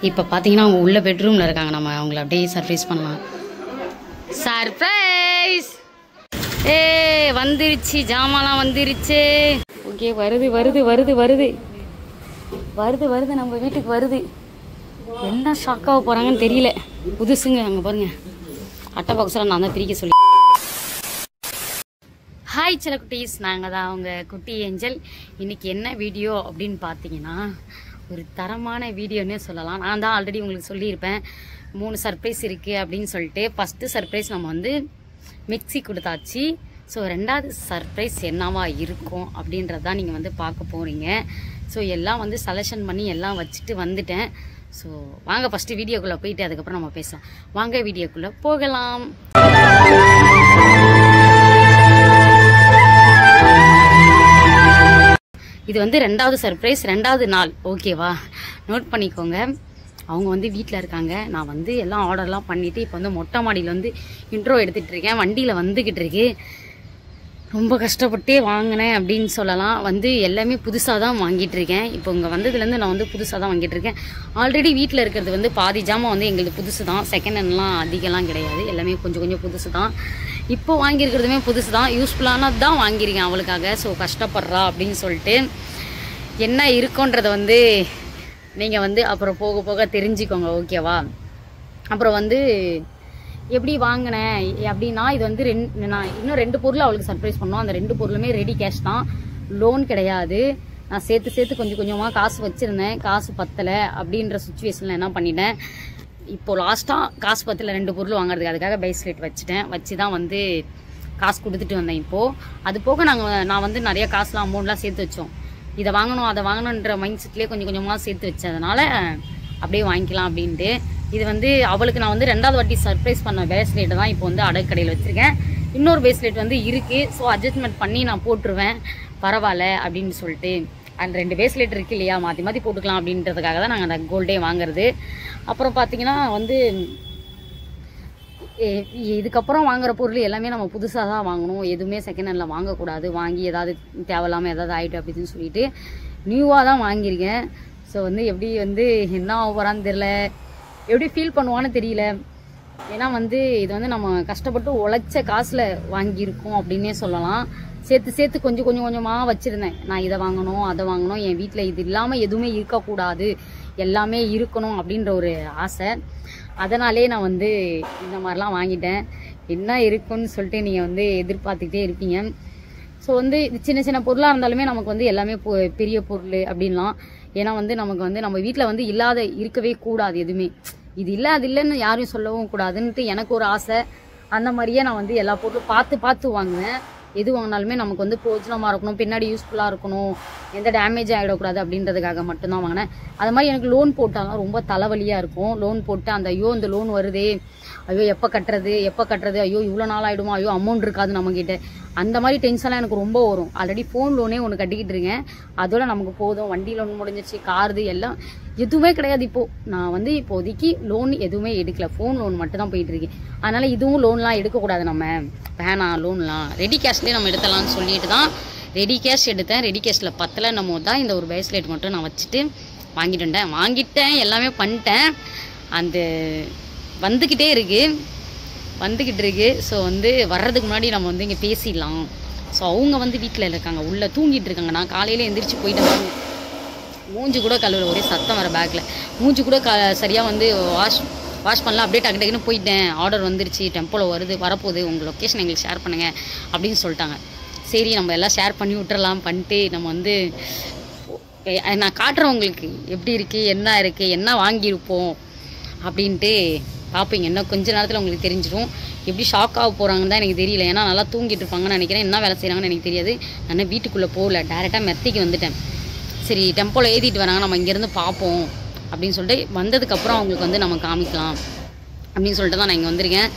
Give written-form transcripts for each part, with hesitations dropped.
இப்போ பார்த்தீங்கன்னா அவங்க உள்ள பெட்ரூமில் இருக்காங்க. நம்ம அவங்கள அப்படியே சர்ப்ரைஸ் பண்ணலாம். சர்ப்ரைஸ்! ஏ வந்துருச்சு, ஜாமான்லாம் வந்துருச்சு. ஓகே, வருது வருது வருது வருது வருது வருது நம்ம வீட்டுக்கு வருது. என்ன ஷாக்காக போகிறாங்கன்னு தெரியல. புதுசுங்க. அங்கே பாருங்க, அட்டை பாக்ஸெல்லாம் நான் தான் பிரிக்க சொல்லி. ஹாய் சில குட்டீஸ், நாங்கள் தான் அவங்க குட்டி ஏஞ்சல். இன்றைக்கி என்ன வீடியோ அப்படின்னு பார்த்தீங்கன்னா, ஒரு தரமான வீடியோன்னே சொல்லலாம். நான் தான் ஆல்ரெடி உங்களுக்கு சொல்லியிருப்பேன் 3 சர்ப்ரைஸ் இருக்குது அப்படின்னு சொல்லிட்டு. ஃபஸ்ட்டு சர்ப்ரைஸ் நம்ம வந்து மிக்ஸி கொடுத்தாச்சு. ஸோ 2வது சர்ப்ரைஸ் என்னவா இருக்கும் அப்படின்றது தான் நீங்கள் வந்து பார்க்க போகிறீங்க. ஸோ எல்லாம் வந்து செலெக்ஷன் பண்ணி எல்லாம் வச்சுட்டு வந்துட்டேன். ஸோ வாங்க ஃபஸ்ட்டு வீடியோக்குள்ளே போயிட்டு அதுக்கப்புறம் நம்ம பேசலாம். வாங்க வீடியோக்குள்ளே போகலாம். இது வந்து 2வது சர்ப்ரைஸ், 2வது நாள். ஓகேவா, நோட் பண்ணிக்கோங்க. அவங்க வந்து வீட்டில் இருக்காங்க. நான் வந்து எல்லாம் ஆர்டர்லாம் பண்ணிவிட்டு இப்போ வந்து மொட்டை மாடியில் வந்து இன்ட்ரோ எடுத்துகிட்டு இருக்கேன். வண்டியில் வந்துக்கிட்டு இருக்கு. ரொம்ப கஷ்டப்பட்டே வாங்கினேன் அப்படின்னு சொல்லலாம். வந்து எல்லாமே புதுசாக தான் வாங்கிட்டு இருக்கேன். இப்போ இங்கே வந்ததுலேருந்து நான் வந்து புதுசாக தான் வாங்கிட்டு இருக்கேன். ஆல்ரெடி வீட்டில் இருக்கிறது வந்து பாதி ஜாமான் வந்து எங்களுக்கு புதுசு தான். செகண்ட் ஹேண்ட்லாம் அதிகம்லாம் கிடையாது. எல்லாமே கொஞ்சம் கொஞ்சம் புதுசு தான். இப்போ வாங்கியிருக்கிறதுமே புதுசு தான். யூஸ்ஃபுல்லானது தான் வாங்கியிருக்கேன் அவளுக்காக. ஸோ கஷ்டப்படுறா அப்படின்னு சொல்லிட்டு என்ன இருக்குன்றதை வந்து நீங்கள் வந்து அப்புறம் போக போக தெரிஞ்சுக்கோங்க. ஓகேவா? அப்புறம் வந்து எப்படி வாங்கினேன் அப்படின்னா, இது வந்து நான் இன்னும் 2 பொருள் அவளுக்கு சர்ப்ரைஸ் பண்ணோம். அந்த 2 பொருளுமே ரெடி கேஷ் தான், லோன் கிடையாது. நான் சேர்த்து கொஞ்சம் கொஞ்சமாக காசு வச்சுருந்தேன். காசு பத்தலை அப்படின்ற சுச்சுவேஷனில் என்ன பண்ணிட்டேன், இப்போ லாஸ்ட்டாக காசு பத்தலை 2 பொருள் வாங்குறதுக்கு. அதுக்காக பேஸ்லெட் வச்சு தான் வந்து காசு கொடுத்துட்டு வந்தேன். இப்போது அது போக நான் வந்து நிறைய காசுலாம் அமௌண்ட்லாம் சேர்த்து வச்சோம். இதை வாங்கணும் அதை வாங்கணுன்ற மைண்ட் செட்லேயே கொஞ்சம் கொஞ்சமாக சேர்த்து வச்சதுனால அப்படியே வாங்கிக்கலாம் அப்படின்ட்டு. இது வந்து அவளுக்கு நான் வந்து 2வது வாட்டி சர்ப்ரைஸ் பண்ண பேஸ்லெட்டை தான் இப்போ வந்து அடகு கடையில் வச்சுருக்கேன். இன்னொரு பேஸ்லெட் வந்து இருக்குது. ஸோ அட்ஜஸ்ட்மெண்ட் பண்ணி நான் போட்டுருவேன், பரவாயில்ல அப்படின்னு சொல்லிட்டு. அந்த 2 பேஸ்லெட் இருக்குது இல்லையா, மாற்றி மாற்றி போட்டுக்கலாம் அப்படின்றதுக்காக தான் நாங்கள் அந்த கோல்டே வாங்குறது. அப்புறம் பார்த்தீங்கன்னா வந்து இதுக்கப்புறம் வாங்குற பொருள் எல்லாமே நம்ம புதுசாக தான் வாங்கணும். எதுவுமே செகண்ட் ஹேண்டில் வாங்கக்கூடாது. வாங்கி ஏதாவது தேவையில்லாமல் ஏதாவது ஆகிட்டு அப்படின்னு சொல்லிட்டு நியூவாக தான் வாங்கியிருக்கேன். ஸோ வந்து எப்படி வந்து என்ன ஆகுறான்னு தெரியல, எப்படி ஃபீல் பண்ணுவான்னு தெரியல. ஏன்னா வந்து இது வந்து நம்ம கஷ்டப்பட்டு உழைச்ச காசில் வாங்கியிருக்கோம் அப்படின்னே சொல்லலாம். சேர்த்து கொஞ்சம் கொஞ்சமாக வச்சுருந்தேன். நான் இதை வாங்கணும் அதை வாங்கணும், என் வீட்டில் இது இல்லாமல் எதுவுமே இருக்கக்கூடாது, எல்லாமே இருக்கணும் அப்படின்ற ஒரு ஆசை. அதனாலே நான் வந்து இந்த மாதிரிலாம் வாங்கிட்டேன். என்ன இருக்குன்னு சொல்லிட்டு நீங்கள் வந்து எதிர்பார்த்துக்கிட்டே இருப்பீங்க. ஸோ வந்து இது சின்ன சின்ன பொருளாக இருந்தாலுமே நமக்கு வந்து எல்லாமே பெரிய பொருள் அப்படின்லாம். ஏன்னா வந்து நமக்கு வந்து நம்ம வீட்டில் வந்து இருக்கவே கூடாது எதுவுமே. இது இல்லை அது இல்லைன்னு யாரையும் சொல்லவும் கூடாதுன்ட்டு எனக்கு ஒரு ஆசை. அந்த மாதிரியே நான் வந்து எல்லா பொருளும் பார்த்து வாங்குவேன். எது வாங்கினாலுமே நமக்கு வந்து பிரோஜனமாக இருக்கணும், பின்னாடி யூஸ்ஃபுல்லாக இருக்கணும், எந்த டேமேஜ் ஆகிடக்கூடாது அப்படின்றதுக்காக மட்டும்தான் வாங்கினேன். அது மாதிரி எனக்கு லோன் போட்டாலும் ரொம்ப தலைவலியாக இருக்கும். லோன் போட்டு இந்த லோன் வருதே, ஐயோ எப்போ கட்டுறது, ஐயோ இவ்வளோ நாள் ஆகிடுமா, ஐயோ அமௌண்ட் இருக்காது நம்மக்கிட்ட, அந்த மாதிரி டென்ஷன்லாம் எனக்கு ரொம்ப வரும். ஆல்ரெடி ஃபோன் லோனே ஒன்று கட்டிக்கிட்டு இருக்கேன். அதோட நமக்கு போதும். வண்டி லோன் முடிஞ்சிச்சு, காரு எல்லாம் எதுவுமே கிடையாது. இப்போது நான் வந்து இப்போதைக்கு லோன் எதுவுமே எடுக்கல, ஃபோன் லோன் மட்டும் தான் போயிட்டுருக்கேன். அதனால் இதுவும் லோன்லாம் எடுக்கக்கூடாது, நம்ம வேணாம் லோன்லாம் ரெடி கேஷ்லேயே நம்ம எடுத்தலாம்னு சொல்லிட்டு தான் ரெடி கேஷ் எடுத்தேன். ரெடி கேஷில் பத்தலை நம்ம தான் இந்த ஒரு பேஸ்லெட் மட்டும் நான் வச்சுட்டு வாங்கிட்டேன், எல்லாமே பண்ணிட்டேன். அந்த வந்துக்கிட்டு இருக்கு. ஸோ வந்து வர்றதுக்கு முன்னாடி நம்ம வந்து இங்கே பேசிடலாம். ஸோ அவங்க வந்து வீட்டில் இருக்காங்க, உள்ளே தூங்கிட்டு இருக்காங்க. நான் காலையில் எந்திரிச்சு போயிட்டேன். மூஞ்சி கூட கழுவுல, ஒரே சத்தம் வர பேக்கில். மூஞ்சி கூட சரியாக வந்து வாஷ் பண்ணலாம். அப்படியே டக்குன்னு போயிட்டேன். ஆர்டர் வந்துருச்சு, டெம்போவில் வரப்போகுது, உங்கள் லொக்கேஷன் எங்களுக்கு ஷேர் பண்ணுங்கள் அப்படின்னு சொல்லிட்டாங்க. சரி நம்ம எல்லாம் ஷேர் பண்ணி விட்டுறலாம் பண்ணிட்டு நம்ம வந்து நான் காட்டுறேன் உங்களுக்கு எப்படி இருக்குது, என்ன வாங்கியிருப்போம் அப்படின்ட்டு பார்ப்பீங்க. இன்னும் கொஞ்ச நேரத்தில் உங்களுக்கு தெரிஞ்சிடும். எப்படி ஷாக் ஆக போகிறாங்கன்னு தான் எனக்கு தெரியல. ஏன்னா நல்லா தூங்கிட்டு இருப்பாங்கன்னு நினைக்கிறேன். என்ன வேலை செய்கிறாங்கன்னு எனக்கு தெரியாது. நான் வீட்டுக்குள்ளே போகல, டேரெக்டாக மெத்தைக்கு வந்துட்டேன். சரி டெம்போவில் ஏற்றிட்டு வராங்க, நம்ம இங்கேருந்து பார்ப்போம் அப்படின்னு சொல்லிட்டு வந்ததுக்கப்புறம் அவங்களுக்கு வந்து நம்ம காமிக்கலாம் அப்படின்னு சொல்லிட்டு தான் நான் இங்கே வந்திருக்கேன்.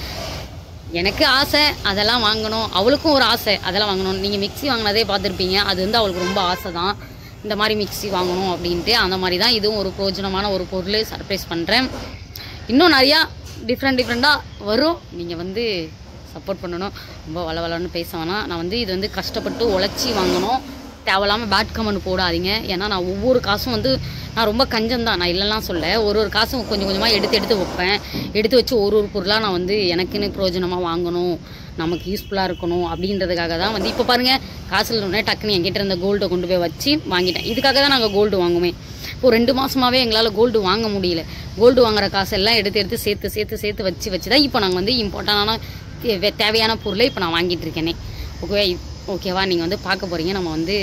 எனக்கு ஆசை அதெல்லாம் வாங்கணும், அவளுக்கும் ஒரு ஆசை அதெல்லாம் வாங்கணும். நீங்கள் மிக்ஸி வாங்கினதே பார்த்துருப்பீங்க, அது வந்து அவளுக்கு ரொம்ப ஆசை தான், இந்த மாதிரி மிக்ஸி வாங்கணும் அப்படின்ட்டு. அந்த மாதிரி தான் இதுவும் ஒரு பிரோஜனமான ஒரு பொருள் சர்ப்ரைஸ் பண்ணுறேன். இன்னும் நிறையா டிஃப்ரெண்ட்டாக வரும். நீங்கள் வந்து சப்போர்ட் பண்ணணும். ரொம்ப வளவலன்னு பேச வேணாம். நான் வந்து இது வந்து கஷ்டப்பட்டு உழைச்சி வாங்கணும். தேவையில்லாமல் பேட் கமெண்ட் போடாதீங்க. ஏன்னா நான் ஒவ்வொரு காசும் வந்து நான் ரொம்ப கஞ்சம்தான், நான் இல்லைலாம் சொல்ல. ஒரு காசும் கொஞ்சம் கொஞ்சமாக எடுத்து வைப்பேன். எடுத்து வச்சு ஒரு பொருளாக நான் வந்து எனக்குன்னு பிரயோஜனமாக வாங்கணும், நமக்கு யூஸ்ஃபுல்லாக இருக்கணும் அப்படின்றதுக்காக தான் வந்து இப்போ பாருங்கள் காசு இல்லைன்னே டக்குன்னு என்கிட்ட இருந்த கோல்டை கொண்டு போய் வச்சு வாங்கிட்டேன். இதுக்காக தான் நாங்கள் கோல்டு வாங்குவோமே. இப்போது 2 மாதமாகவே எங்களால் கோல்டு வாங்க முடியல. கோல்டு வாங்குற காசெல்லாம் எடுத்து சேர்த்து வச்சு தான் இப்போ நாங்கள் வந்து இம்பார்ட்டண்டான தேவையான பொருளை இப்போ நான் வாங்கிட்டு இருக்கேனே. ஓகேவா, நீங்கள் வந்து பார்க்க போகிறீங்க. நம்ம வந்து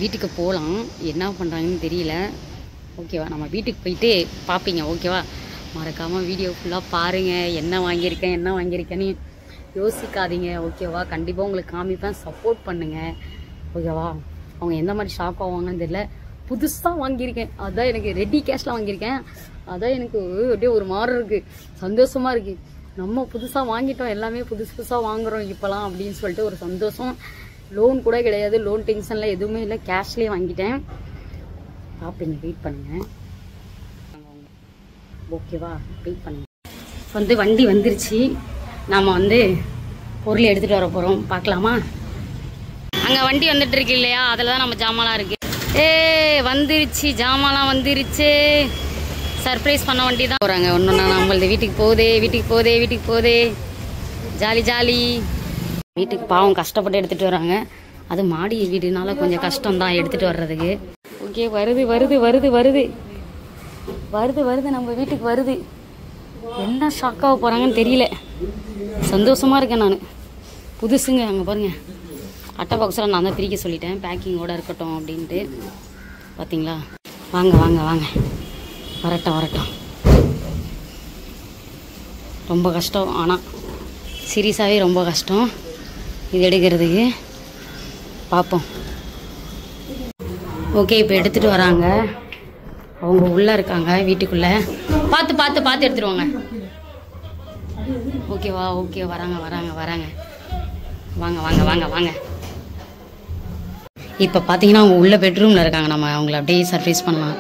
வீட்டுக்கு போகலாம், என்ன பண்ணுறாங்கன்னு தெரியல. ஓகேவா, நம்ம வீட்டுக்கு போயிட்டு பார்ப்பீங்க. ஓகேவா, மறக்காமல் வீடியோ ஃபுல்லாக பாருங்கள். என்ன வாங்கியிருக்கேன்னு யோசிக்காதீங்க. ஓகேவா, கண்டிப்பாக உங்களுக்கு காமிப்பேன், சப்போர்ட் பண்ணுங்கள். ஓகேவா, அவங்க எந்த மாதிரி ஷாக் ஆவாங்கன்னு தெரியல. புதுசாக வாங்கியிருக்கேன், அதான் எனக்கு ரெடி கேஷில் வாங்கியிருக்கேன். அதான் எனக்கு அப்படியே ஒரு மாதிரி இருக்குது, சந்தோஷமாக இருக்குது. நம்ம புதுசாக வாங்கிட்டோம், எல்லாமே புதுசாக வாங்குகிறோம் இப்போலாம் அப்படின்னு சொல்லிட்டு ஒரு சந்தோஷம். லோன் கூட கிடையாது, லோன் டென்ஷனில் எதுவுமே இல்லை, கேஷ்லேயே வாங்கிட்டேன். பார்ப்பீங்க, வெயிட் பண்ணுங்கள். ஓகேவா, வெயிட் பண்ணுங்க. வந்து வண்டி வந்துருச்சு, நாம் வந்து பொருள் எடுத்துகிட்டு வர போகிறோம். பார்க்கலாமா? அங்கே வண்டி வந்துட்டு இருக்கு இல்லையா, அதில் தான் நம்ம ஜாமான்லாம் இருக்குது. வந்துருச்சு, ஜாமான்லாம் வந்துருச்சு. சர்ப்ரைஸ் பண்ண வண்டி தான் போகிறாங்க. ஒன்று நம்மளது வீட்டுக்கு போதே ஜாலி. வீட்டுக்கு பாவம் கஷ்டப்பட்டு எடுத்துகிட்டு வராங்க. அது மாடி வீடுனால கொஞ்சம் கஷ்டம்தான் எடுத்துகிட்டு வர்றதுக்கு. ஓகே, வருது நம்ம வீட்டுக்கு வருது. என்ன ஷாக்காக போகிறாங்கன்னு தெரியல. சந்தோஷமாக இருக்கேன் நான். புதுசுங்க, அங்கே பாருங்கள், அட்டை பாக்ஸெல்லாம் நான் தான் பிரிக்க சொல்லிட்டேன், பேக்கிங்கோடு இருக்கட்டும் அப்படின்ட்டு. பார்த்தீங்களா? வாங்க வரட்டும். ரொம்ப கஷ்டம், ஆனால் சீரியஸாகவே ரொம்ப கஷ்டம் இது எடுக்கிறதுக்கு. பார்ப்போம். ஓகே, இப்போ எடுத்துகிட்டு வராங்க. அவங்க உள்ளே இருக்காங்க, வீட்டுக்குள்ளே. பார்த்து எடுத்துருவாங்க. ஓகேவா? ஓகே, வராங்க. வாங்க. இப்போ பார்த்தீங்கன்னா அவங்க உள்ள பெட்ரூமில் இருக்காங்க. நம்ம அவங்கள அப்படியே சர்ப்ரைஸ் பண்ணலாம்.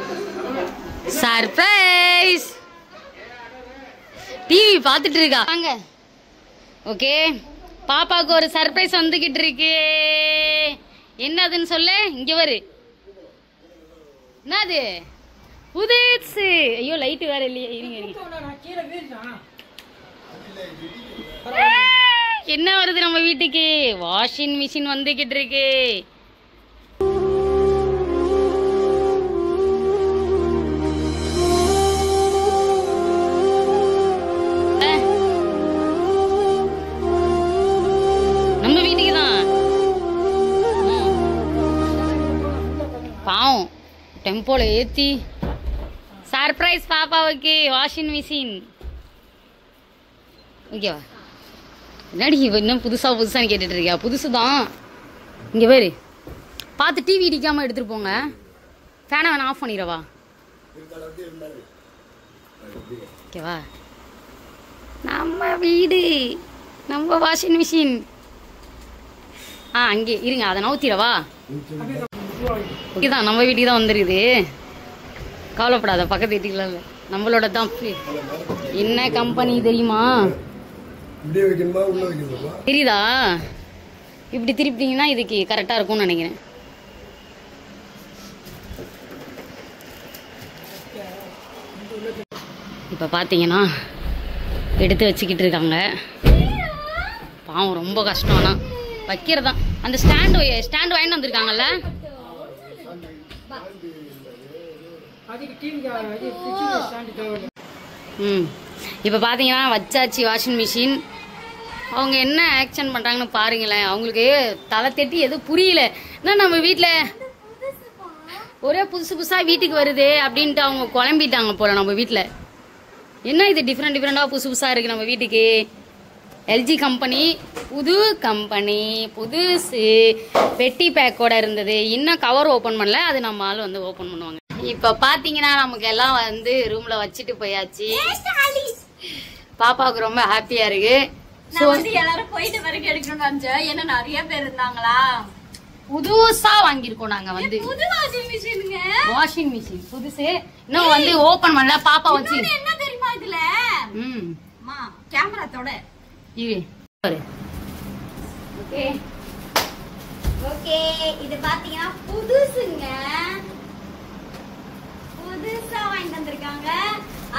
சர்ப்ரைஸ்! டிவி பார்த்துட்டு இருக்கா. வாங்க. ஓகே, பாப்பாவுக்கு ஒரு சர்ப்ரைஸ் வந்துக்கிட்டு இருக்கு. என்னதுன்னு சொல்ல, இங்கே வரு. என்னது? புதுசு. ஐயோ, லைட்டு வேற இல்லையா, இருங்க. என்ன வருது நம்ம வீட்டுக்கு? வாஷிங் மிஷின் வந்துகிட்டு இருக்கு. நம்ம வீட்டுக்கு தான். பாவம் டெம்போல ஏத்தி சர்ப்ரைஸ் பாப்பாவுக்கு வாஷிங் மிஷின். ஓகேவா? என்னடி இன்னும் புதுசான்னு கேட்டுட்டு இருக்கியா? புதுசு தான். இங்கே வேறு பார்த்து டிவி இடிக்காமல் எடுத்துகிட்டு போங்க. ஃபேனை வேணா ஆஃப் பண்ணிடவா? ஓகேவா? நம்ம வீடு, நம்ம வாஷிங் மிஷின். அங்கே இருங்க, அதை நவுத்திடவா? ஓகேதான், நம்ம வீட்டுக்கு தான் வந்துருக்குது. கவலைப்படாத, பக்கத்து வீட்டுக்குலாம் இல்லை, நம்மளோட தான். என்ன கம்பெனி தெரியுமா? தெரியுதா? இப்படி திருப்பிட்டீங்கன்னா இதுக்கு கரெக்டாக இருக்கும்னு நினைக்கிறேன். இப்போ பார்த்தீங்கன்னா எடுத்து வச்சுக்கிட்டு இருக்காங்க. பாவம் ரொம்ப கஷ்டம். ஆனால் வைக்கிறதான். அந்த ஸ்டாண்டு வாங்கிட்டு வந்திருக்காங்கல்ல, இப்போ பார்த்தீங்கன்னா வச்சாச்சு வாஷிங் மிஷின். அவங்க என்ன ஆக்ஷன் பண்ணுறாங்கன்னு பாருங்களேன். அவங்களுக்கு தலை தட்டி எதுவும் புரியல. ஏன்னா நம்ம வீட்டில் ஒரே புதுசாக வீட்டுக்கு வருது அப்படின்ட்டு அவங்க குழம்பிட்டாங்க போல. நம்ம வீட்டில் என்ன இது டிஃப்ரெண்டாக புதுசாக இருக்குது நம்ம வீட்டுக்கு. எல்ஜி கம்பெனி, புது கம்பெனி, புதுசு, பெட்டி பேக்கோட இருந்தது. இன்னும் கவர் ஓப்பன் பண்ணல, அது நம்ம ஆள் வந்து ஓப்பன் பண்ணுவாங்க. இப்போ பார்த்தீங்கன்னா நமக்கு எல்லாம் வந்து ரூமில் வச்சுட்டு போயாச்சு. பாப்பாவுக்கு ரொம்ப ஹாப்பியாக இருக்கு. எல்லாரும் போயிட்டு வரைக்கும் எடுக்கணும்னு நினைச்சேன். ஏன்னா நிறைய பேர் இருந்தாங்களா. புதுசா வாங்கியிருக்கோம் நாங்க வந்து. புது வாஷிங் மிஷின் புதுசு. இன்னும் வந்து ஓபன் பண்ணல. பாப்பா வச்சு என்ன தெரியுமா இதுல கேமரா தொட இது ஓகே. ஓகே, இது பாத்தீங்கன்னா புதுசுங்க, புதுசா வாங்கிட்டு வந்திருக்காங்க.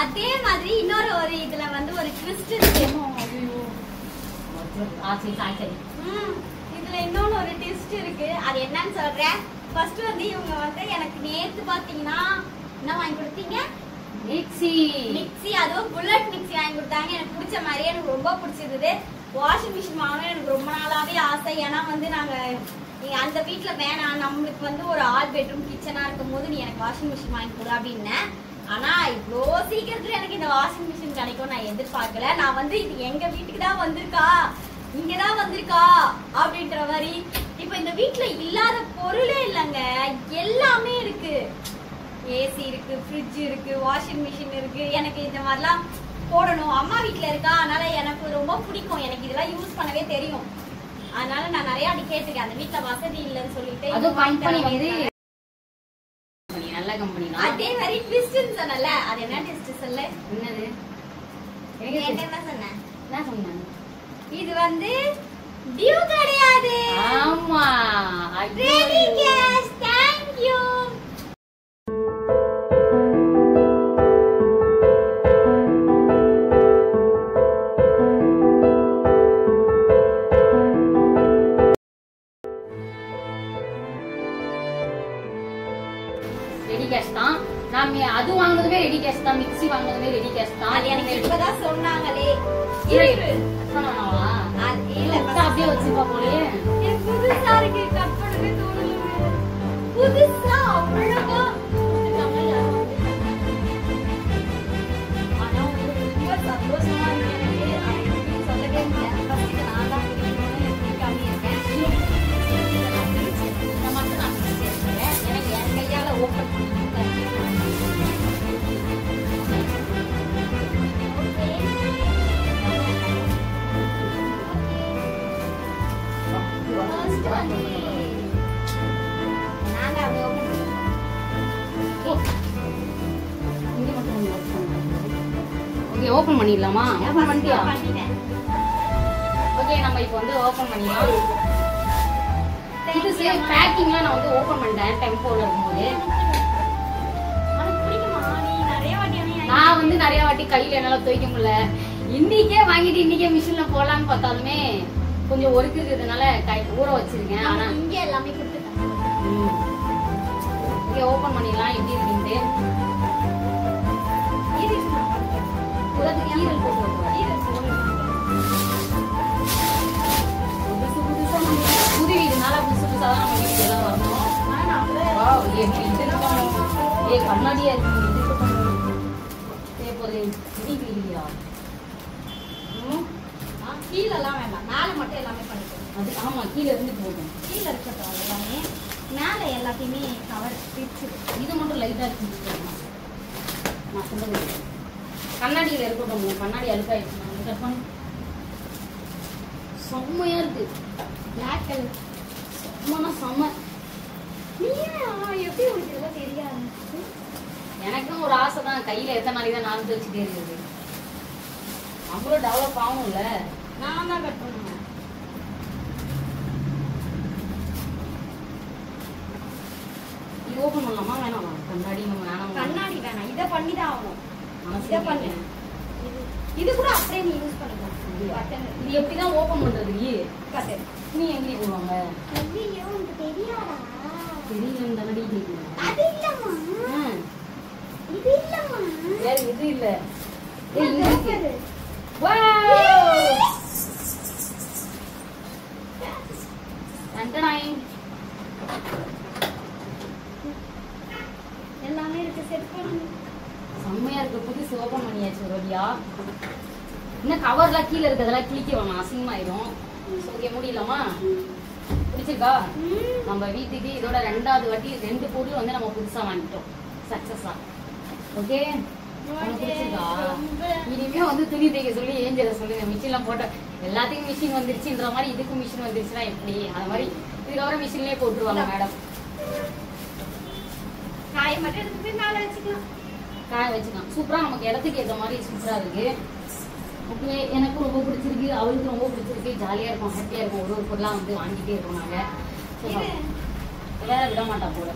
அதே மாதிரி இன்னொரு ஒரு இதுல வந்து ஒரு ட்விஸ்ட் இருக்கு. இதுல இன்னொன்னு ஒரு ட்விஸ்ட் இருக்கு. அது என்னன்னு சொல்றேன். ஃபர்ஸ்ட் வந்து இவங்க வந்து எனக்கு நேத்து பாத்தீங்கன்னா என்ன வாங்கி கொடுத்தீங்க? மிக்ஸி, அதுவும் புல்லட் மிக்ஸி வாங்கி கொடுத்தாங்க. எனக்கு பிடிச்ச மாதிரியே எனக்கு ரொம்ப பிடிச்சிருந்தது. வாஷிங் மிஷின் வாங்கணும் எனக்கு ரொம்ப நாளாவே ஆசை. ஏன்னா வந்து நாங்க அந்த வீட்டுல வேணாம், நம்மளுக்கு வந்து ஒரு 6 பெட்ரூம் கிச்சனா இருக்கும் போது நீ எனக்கு வாஷிங் மிஷின் வாங்கி கொடு அப்படின்னு. ஆனா இவ்வளோ சீக்கிரத்துல எனக்கு இந்த வாஷிங் மிஷின் கிடைக்கும் நான் எதிர்பார்க்கல. நான் வந்து இது எங்க வீட்டுக்கு தான் வந்திருக்கா, இங்கதான் வந்திருக்கா அப்படின்ற மாதிரி. இப்ப இந்த வீட்டுல இல்லாத பொருளே இல்லைங்க, எல்லாமே இருக்கு. ஏசி இருக்கு, ஃப்ரிட்ஜ் இருக்கு, வாஷிங் மிஷின் இருக்கு. எனக்கு இந்த மாதிரிலாம் போடணும். அம்மா வீட்டுல இருக்கா, அதனால எனக்கு ரொம்ப பிடிக்கும். எனக்கு இதெல்லாம் யூஸ் பண்ணவே தெரியும். அதனால நான் நிறைய அடி கேட்டிருக்கேன். அந்த வீட்டுல வசதி இல்லைன்னு சொல்லிட்டு நல்ல கம்பெனி. அதே மாதிரி ட்விஸ்ட்னு சொன்னல, அது என்ன ட்விஸ்ட் சொல்ல? என்னது? என்ன சொன்னேன்? என்ன சொன்னேன்? இது வந்து டியூ கிடையாது. ஆமா, ready cash. Thank you. Ready cash தான். நாம அது வாங்குனதுமே ரெடி கேஷ் தான், மிக்ஸி வாங்குனதுமே ரெடி கேஷ் தான். அது எனக்கு இப்பதான் சொன்னாங்களே. சொன்னாவா? அது இல்ல, அப்படியே வச்சுப்பா போலே. எனக்கு புதுசா இருக்கு, கட் பண்ணவே தோணல. புதுசா அவ்வளவா ஆனா ரொம்ப சந்தோஷமா இருக்கு எனக்கு. சொல்லவே முடியாது. ஃபர்ஸ்ட் நான் தான் பிடிக்கணும்னு எனக்கு இருக்கேன். நான் மட்டும் நான் பிடிச்சிருக்கேன். எனக்கு என் கையால ஓப்பன் பண்ணி ஓபன் பண்ணிடலாமா? ஓபன் பண்ணிட்டியா? ஓகே, நம்ம இப்போ வந்து ஓபன் பண்ணிடலாம். இது சேம் பேக்கிங்லாம் நான் வந்து ஓபன் பண்ணிட்டேன் டெம்போல இருக்கும்போது. நான் வந்து நிறைய வாட்டி கையில என்னால துவைக்க முடியல. இன்னைக்கே வாங்கிட்டு இன்னைக்கே மிஷின்ல போடலான்னு பார்த்தாலுமே கொஞ்சம் ஒர்க் இருக்கிறதுனால ஊற வச்சிருக்கேன். ஆனா இங்க எல்லாமே கொடுத்துட்டாங்க. இங்க ஓபன் பண்ணிடலாம் எப்படி இருக்குன்ட்டு. கீரல் போட்டு புதுசு புதுசா புது வீடுனால புதுசு புதுசா தான் நம்ம வீட்டுக்கு எல்லாம் வரணும். கண்ணாடியா இருக்கு. கீழே எல்லாம் வேண்டாம், மேல மட்டும் எல்லாமே பண்ணிக்கணும். அது ஆமா, கீழே இருந்து போகும். கீழே இருக்கட்டும் எல்லாமே, மேல எல்லாத்தையுமே கவர் பிரிச்சு. இது மட்டும் லைட்டா இருக்கு. நான் சொல்றது கண்ணாடியில இருக்கட்டும். கண்ணாடி அழுக்காயிடுச்சு. செம்மையா இருக்கு. பிளாக் கலர் செம்ம. எப்படி உங்களுக்கு இதெல்லாம் தெரியாது? எனக்கும் ஒரு ஆசை தான், கையில எத்தனை நாளைக்கு தான் நான் வச்சுட்டே இருக்குது. நம்மளும் டெவலப் ஆகும்ல. நான் தான் கட் பண்ணுவேன். இது ஓபன் பண்ணலாமா வேணாமா? கண்ணாடி நம்ம வேணாம். கண்ணாடி வேணாம், இதை பண்ணி தான் ஆகணும். இதை பண்ணு. இது கூட அப்படியே நீ யூஸ் பண்ணிக்கலாம். இது எப்படிதான் ஓபன் பண்றது? பட்டன் நீ எங்க போடுவாங்க? ஐயோ, உங்களுக்கு தெரியாதா? தெரியும் தானடி. அது இல்லம்மா, இது இல்லம்மா. வேற இது இல்ல. எல்லாமே இருக்கு, செட் பண்ணு. செம்மையா இருக்கு. புதுசு ஓபன் பண்ணியாச்சு ஒரு வழியா. இன்னும் கவர்லாம் கீழே இருக்கிறதெல்லாம் கிளிக்க வேணாம், அசிங்கமாயிடும். ஓகே, முடியலாமா? பிடிச்சிருக்கா? நம்ம வீட்டுக்கு இதோட 2வது வாட்டி 2 பொருள் வந்து நம்ம புதுசா வாங்கிட்டோம் சக்சஸா. ஓகே, பிடிச்சிருக்கா? இனிமே வந்து துணி தைக்க சொல்லி ஏஞ்சல சொல்லுங்க. மிஷின்லாம் போட்ட எல்லாத்துக்கும் மிஷின் வந்துருச்சுன்ற மாதிரி இதுக்கும் மிஷின் வந்துருச்சுன்னா எப்படி? அது மாதிரி இதுக்கப்புறம் மிஷின்லயே போட்டுருவாங்க மேடம். காய மட்டும் எடுத்து போய் மேல வச்சுக்கலாம். காய வச்சுக்கலாம். சூப்பரா, நமக்கு இடத்துக்கு ஏற்ற மாதிரி சூப்பரா இருக்கு. ஓகே, எனக்கு ரொம்ப பிடிச்சிருக்கு, அவளுக்கு ரொம்ப பிடிச்சிருக்கு. ஜாலியா இருக்கும், ஹாப்பியா இருக்கும். ஒரு பொருளா வந்து வாங்கிட்டே இருக்கோம் நாங்க. வேற விட மாட்டா போல.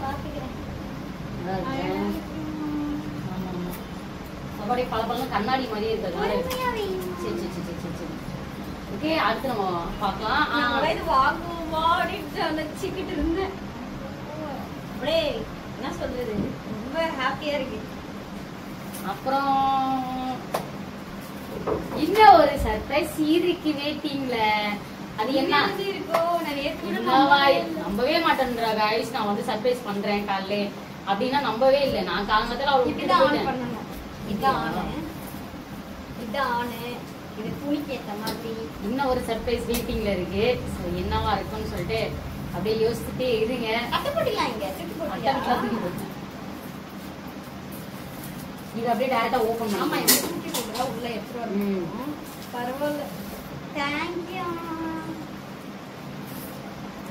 அப்படியே பல கண்ணாடி மாதிரியே இருக்கிறதுனால சரி சரி சரி சரி சரி. ஓகே, அடுத்து நம்ம பார்க்கலாம். நினைச்சுக்கிட்டு இருந்தேன். அப்படியே என்ன சொல்றது, ரொம்ப ஹாப்பியா இருக்கு. அப்புறம் இன்னும் ஒரு சர்ப்ரைஸ் இருக்கு வெயிட்டிங்ல. அது என்ன இருக்கும் நம்பவே மாட்டேன்றா गाइस. நான் வந்து சர்ப்ரைஸ் பண்றேன் காலையில அப்படின்னா நம்பவே இல்லை. நான் காலங்கத்துல அவளை விட்டுட்டு போயிட்டேன். இது துணிக்கு ஏத்த மாதிரி இன்னும் ஒரு சர்ப்ரைஸ் வெயிட்டிங்ல இருக்கு. சோ என்னவா இருக்கும்னு சொல்லிட்டு அப்படியே யோசிச்சுட்டே இருங்க. கட்டப்படிலாம் இங்க சுட்டு போட்டு இது அப்படியே டைரக்டா ஓபன் பண்ணலாம். ஆமா, இது சுட்டி போடுறா உள்ள எடுத்து வரணும். பரவாயில்ல, थैंक यू.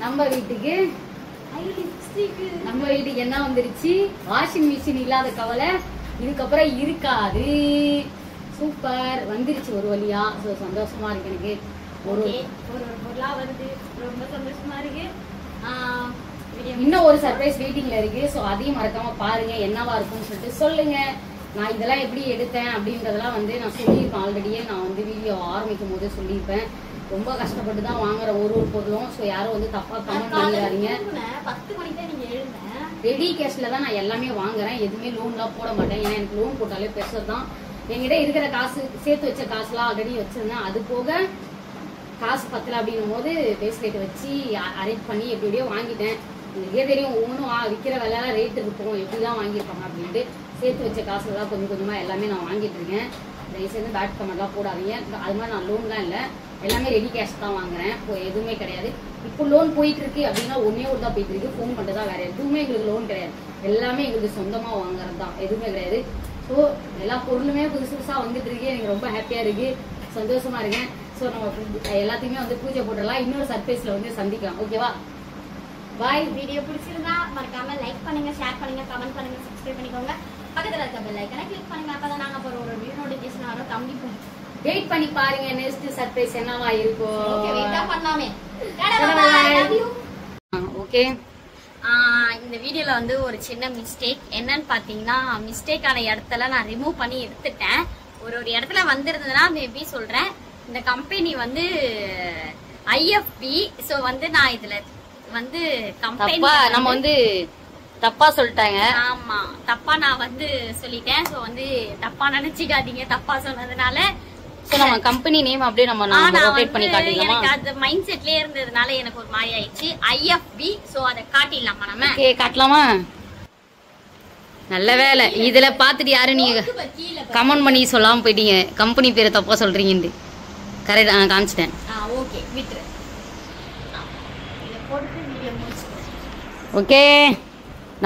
நம்ம வீட்டுக்கு என்ன வந்துருச்சு? வாஷிங் மிஷின் இல்லாத கவலை இதுக்கப்புறம் இருக்காது. சூப்பர், வந்துருச்சு ஒரு வழியா. சோ சந்தோஷமா இருக்கு எனக்கு. ஒரு பொருளா வருது, ரொம்ப சந்தோஷமா இருக்கு. இன்னும் ஒரு சர்ப்ரைஸ் வெயிட்டிங்ல இருக்கு. சோ அதையும் மறக்காம பாருங்க, என்னவா இருக்கும்னு சொல்லிட்டு சொல்லுங்க. நான் இதெல்லாம் எப்படி எடுத்தேன் அப்படின்றதெல்லாம் வந்து நான் சொல்லியிருப்பேன் ஆல்ரெடியே. நான் வந்து வீடியோ ஆரம்பிக்கும் போதே சொல்லியிருப்பேன். ரொம்ப கஷ்டப்பட்டு தான் வாங்குற ஒரு பொருளும். ஸோ யாரும் வந்து தப்பா கமெண்ட் பண்ணிடாதீங்க. 10 மணிக்கு தான் நீங்க எழுந்தேன். ரெடி கேஷ்ல தான் நான் எல்லாமே வாங்குறேன். எதுவுமே லோன்லாம் போட மாட்டேன். ஏன்னா எனக்கு லோன் போட்டாலே ப்ரெஷர் தான். என்கிட்ட இருக்கிற காசு, சேர்த்து வச்ச காசுலாம் ஆல்ரெடி வச்சிருந்தேன். அது போக காசு பத்தல அப்படின்னும் போது பேஸ்லேட் வச்சு அரேஞ்ச் பண்ணி எப்படியோ வாங்கிட்டேன். உங்களுக்கே தெரியும், ஒவ்வொன்றும் விற்கிற விலையெல்லாம் ரேட் இருக்கும், எப்படிலாம் வாங்கியிருப்பாங்க அப்படின்ட்டு. சேர்த்து வச்ச காசுல தான் கொஞ்சம் கொஞ்சமா எல்லாமே நான் வாங்கிட்டு இருக்கேன். தயவுசெய்து பேட் கமெண்ட்லாம் போடாதீங்க. அது மாதிரி நான் லோன்லாம் இல்லை, எல்லாமே ரெடி கேஷ் தான் வாங்குறேன். இப்போ எதுவுமே கிடையாது. இப்போ லோன் போயிட்டு இருக்கு அப்படின்னா ஒன்னே ஒரு தான் போயிட்டு இருக்கு, ஃபோன் பண்ணிட்டு தான். வேற எதுவுமே எங்களுக்கு லோன் கிடையாது. எல்லாமே எங்களுக்கு சொந்தமா வாங்குறது தான், எதுவுமே கிடையாது. ஸோ எல்லா பொருளுமே புதுசு புதுசா வந்துட்டு இருக்கு. எனக்கு ரொம்ப ஹாப்பியா இருக்கு, சந்தோஷமா இருக்கேன். ஸோ நம்ம எல்லாத்தையுமே வந்து பூஜை போட்டுடலாம். இன்னொரு சர்ப்ரைஸ்ல வந்து சந்திக்கலாம். ஓகேவா? பாய். வீடியோ பிடிச்சிருந்தா மறக்காம லைக் பண்ணுங்க, ஷேர் பண்ணுங்க, கமெண்ட் பண்ணுங்க, சப்ஸ்கிரைப் பண்ணிக்கோங்க. பக்கத்துல இருக்க பெல் ஐகானை கிளிக் பண்ணுங்க. அப்பதான் நாங்க போற ஒரு வீடியோ நோட்டிஃபிகேஷன் வரும். கண்டிப்பா வெயிட் பண்ணி பாருங்க, நெக்ஸ்ட் சர்ப்ரைஸ் என்னவா இருக்கும். ஓகே, வெயிட் பண்ணலாமே. I love you. ஓகே, இந்த வீடியோல வந்து ஒரு சின்ன மிஸ்டேக். என்னன்னு பாத்தீங்கன்னா, மிஸ்டேக் ஆன இடத்துல நான் ரிமூவ் பண்ணி எடுத்துட்டேன். ஒரு இடத்துல வந்திருந்ததுன்னா மேபி சொல்றேன். இந்த கம்பெனி வந்து IFB. சோ வந்து நான் இதுல வந்து கம்பெனி நம்ம வந்து தப்பா சொல்லிட்டாங்க. ஆமா, தப்பா நான் வந்து சொல்லிட்டேன். சோ வந்து தப்பா நினைச்சுக்காதீங்க தப்பா சொன்னதுனால. சோ நம்ம கம்பெனி நேம் அப்படியே நம்ம ரொட்டேட் பண்ணி காட்டிடலாமா? எனக்கு அது மைண்ட் செட்லயே இருந்ததுனால எனக்கு ஒரு மாதிரி ஆயிடுச்சு. IFB. சோ அத காட்டிடலாமா நம்ம? ஓகே, காட்டலாமா? நல்ல வேலை, இதுல பாத்துட்டு யாரும் நீங்க கமெண்ட் பண்ணி சொல்லாம போயிட்டீங்க, கம்பெனி பேரை தப்பா சொல்றீங்கன்னு. கரெக்ட், நான் காமிச்சிட்டேன். ஓகே, விட்டுரு. இத போட்டு வீடியோ முடிச்சுக்கிறேன். ஓகே,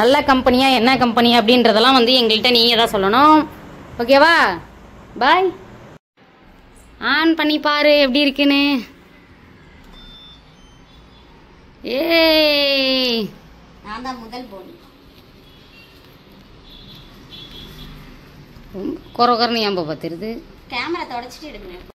நல்ல கம்பெனியா என்ன கம்பெனி அப்படின்றதெல்லாம் வந்து எங்கள்கிட்ட நீங்க தான் சொல்லணும். ஓகேவா? பாய். ஆன் பண்ணி பாரு எப்படி இருக்குன்னு. ஏய், நான் தான் முதல் போனி. குறை குறைன்னு ஏன் பார்த்துருது? கேமரா தொடச்சிட்டு எடுக்கணும்.